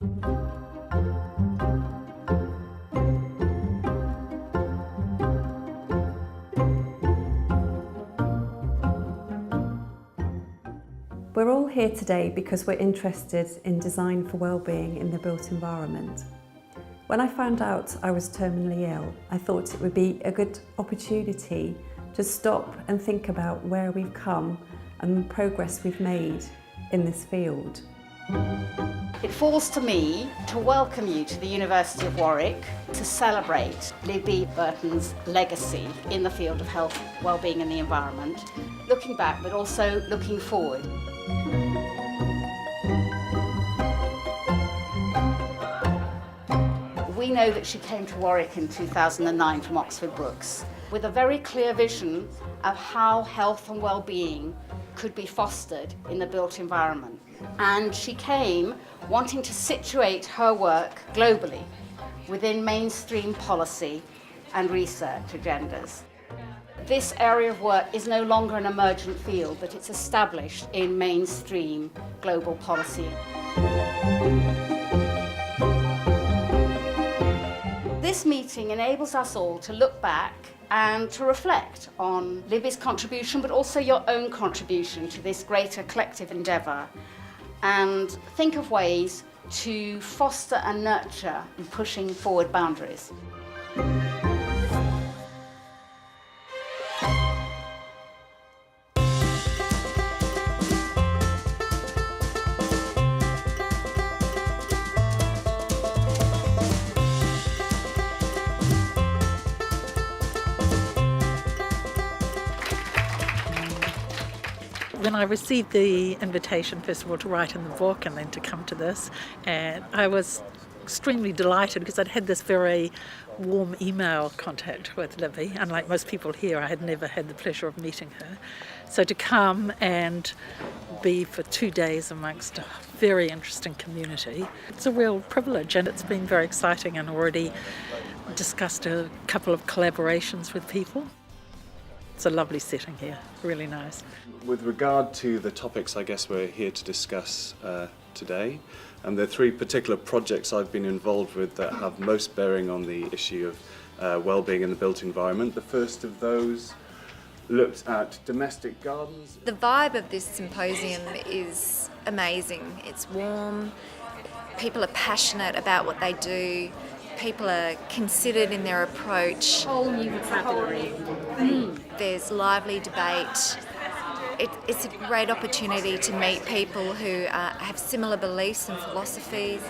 We're all here today because we're interested in design for wellbeing in the built environment. When I found out I was terminally ill, I thought it would be a good opportunity to stop and think about where we've come and the progress we've made in this field. It falls to me to welcome you to the University of Warwick to celebrate Libby Burton's legacy in the field of health, wellbeing and the environment, looking back but also looking forward. We know that she came to Warwick in 2009 from Oxford Brookes with a very clear vision of how health and well-being could be fostered in the built environment. And she came wanting to situate her work globally within mainstream policy and research agendas. This area of work is no longer an emergent field, but it's established in mainstream global policy. This meeting enables us all to look back and to reflect on Libby's contribution, but also your own contribution to this greater collective endeavour, and think of ways to foster and nurture in pushing forward boundaries. When I received the invitation, first of all, to write in the book and then to come to this, and I was extremely delighted because I'd had this very warm email contact with Libby. Unlike most people here, I had never had the pleasure of meeting her. So to come and be for 2 days amongst a very interesting community, it's a real privilege, and it's been very exciting, and already discussed a couple of collaborations with people. It's a lovely setting here, really nice. With regard to the topics I guess we're here to discuss today, and there are 3 particular projects I've been involved with that have most bearing on the issue of well-being in the built environment. The first of those looked at domestic gardens. The vibe of this symposium is amazing. It's warm, people are passionate about what they do, people are considered in their approach. Whole new vocabulary. There's lively debate. It's a great opportunity to meet people who have similar beliefs and philosophies.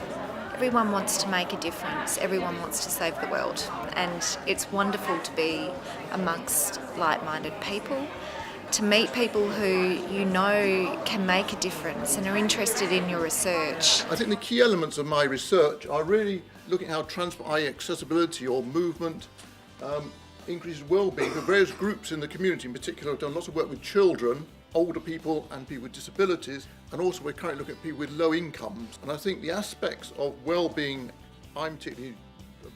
Everyone wants to make a difference. Everyone wants to save the world. And it's wonderful to be amongst like-minded people, to meet people who you know can make a difference and are interested in your research. I think the key elements of my research are really looking at how transport, i.e. accessibility or movement, increases well-being for various groups in the community. In particular, I've done lots of work with children, older people and people with disabilities, and also we're currently looking at people with low incomes. And I think the aspects of well-being I'm particularly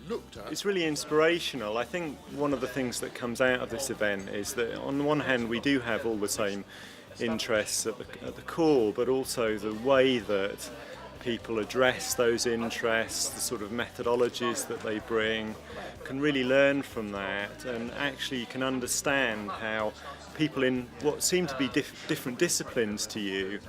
looked at. It's really inspirational. I think one of the things that comes out of this event is that on the one hand we do have all the same interests at the core, but also the way that people address those interests, the sort of methodologies that they bring, can really learn from that, and actually you can understand how people in what seem to be different disciplines to you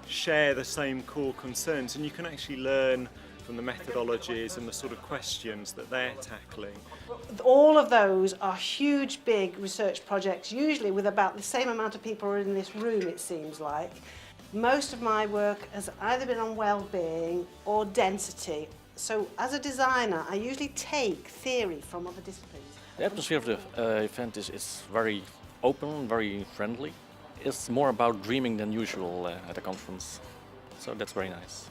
share the same core concerns, and you can actually learn from the methodologies and the sort of questions that they're tackling. All of those are huge, big research projects, usually with about the same amount of people in this room, it seems like. Most of my work has either been on well-being or density. So as a designer, I usually take theory from other disciplines. The atmosphere of the event is very open, very friendly. It's more about dreaming than usual at a conference, so that's very nice.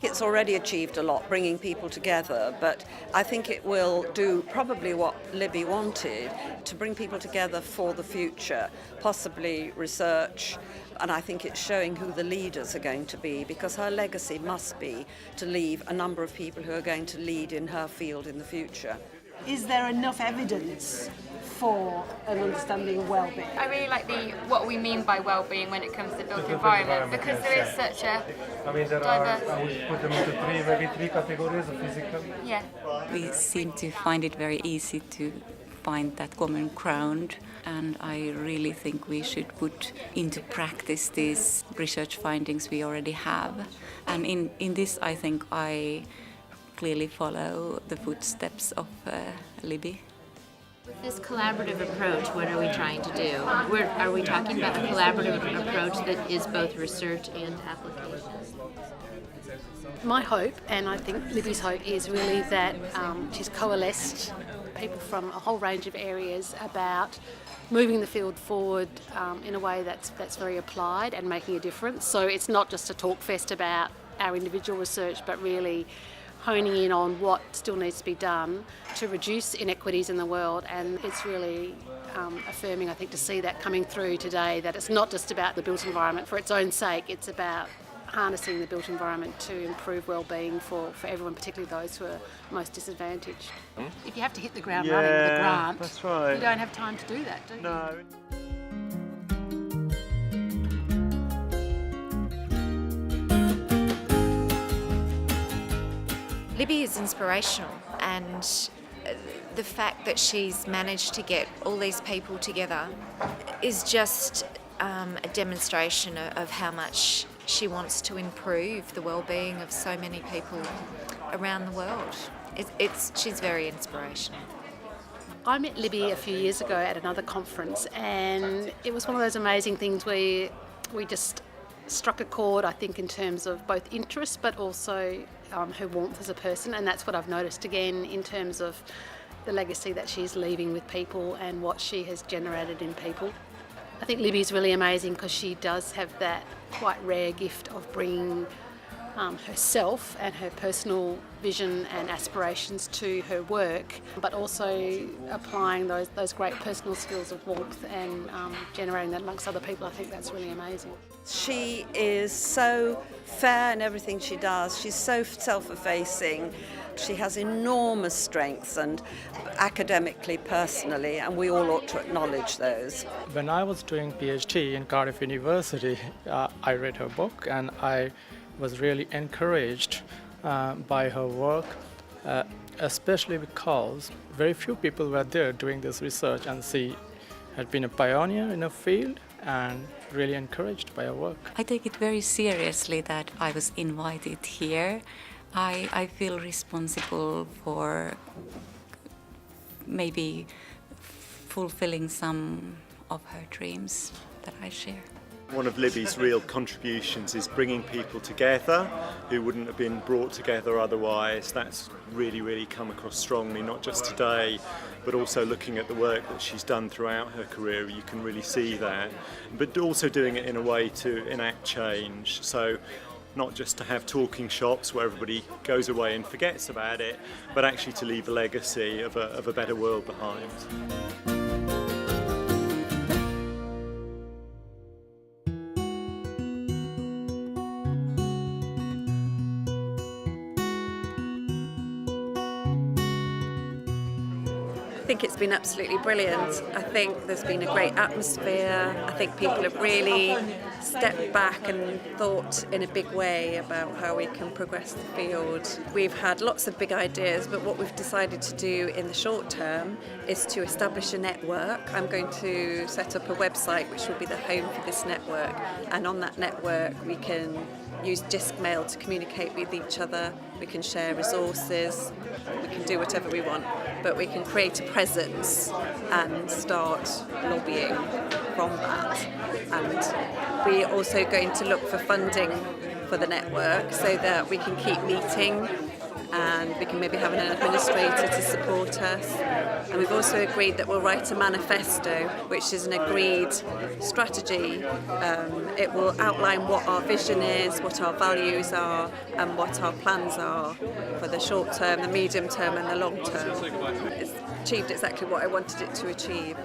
It's already achieved a lot, bringing people together, but I think it will do probably what Libby wanted, to bring people together for the future, possibly research, and I think it's showing who the leaders are going to be, because her legacy must be to leave a number of people who are going to lead in her field in the future. Is there enough evidence for an understanding of well-being? I really like what we mean by well-being when it comes to built environment, because there is such a diverse. I would put them into maybe three categories of physical. Yeah. We seem to find it very easy to find that common ground, and I really think we should put into practice these research findings we already have. And in this, I think I clearly follow the footsteps of Libby. With this collaborative approach, what are we trying to do? Are we talking about a collaborative approach that is both research and application? My hope, and I think Libby's hope, is really that she's coalesced people from a whole range of areas about moving the field forward in a way that's very applied and making a difference. So it's not just a talk fest about our individual research, but really honing in on what still needs to be done to reduce inequities in the world. And it's really affirming, I think, to see that coming through today, that it's not just about the built environment for its own sake, it's about harnessing the built environment to improve well-being for everyone, particularly those who are most disadvantaged. If you have to hit the ground running with a grant, that's right. You don't have time to do that, do you? No. Libby is inspirational, and the fact that she's managed to get all these people together is just a demonstration of how much she wants to improve the well-being of so many people around the world. She's very inspirational. I met Libby a few years ago at another conference, and it was one of those amazing things where we just struck a chord, I think, in terms of both interest but also her warmth as a person, and that's what I've noticed again in terms of the legacy that she's leaving with people and what she has generated in people. I think Libby's really amazing because she does have that quite rare gift of bringing herself and her personal vision and aspirations to her work, but also applying those great personal skills of warmth and generating that amongst other people. I think that's really amazing. She is so fair in everything she does. She's so self-effacing. She has enormous strengths, and academically, personally, and we all ought to acknowledge those. When I was doing PhD in Cardiff University, I read her book and I was really encouraged by her work, especially because very few people were there doing this research, and she had been a pioneer in her field and really encouraged by her work. I take it very seriously that I was invited here. I feel responsible for maybe fulfilling some of her dreams that I share. One of Libby's real contributions is bringing people together who wouldn't have been brought together otherwise. That's really come across strongly, not just today, but also looking at the work that she's done throughout her career. You can really see that, but also doing it in a way to enact change. So not just to have talking shops where everybody goes away and forgets about it, but actually to leave a legacy of a better world behind. I think it's been absolutely brilliant. I think there's been a great atmosphere. I think people have really stepped back and thought in a big way about how we can progress the field. We've had lots of big ideas, but what we've decided to do in the short term is to establish a network. I'm going to set up a website which will be the home for this network, and on that network we can use disc mail to communicate with each other, we can share resources, we can do whatever we want, but we can create a presence and start lobbying from that. And we're also going to look for funding for the network so that we can keep meeting and we can maybe have an administrator to support us. And we've also agreed that we'll write a manifesto, which is an agreed strategy. It will outline what our vision is, what our values are, and what our plans are for the short term, the medium term, and the long term. It's achieved exactly what I wanted it to achieve.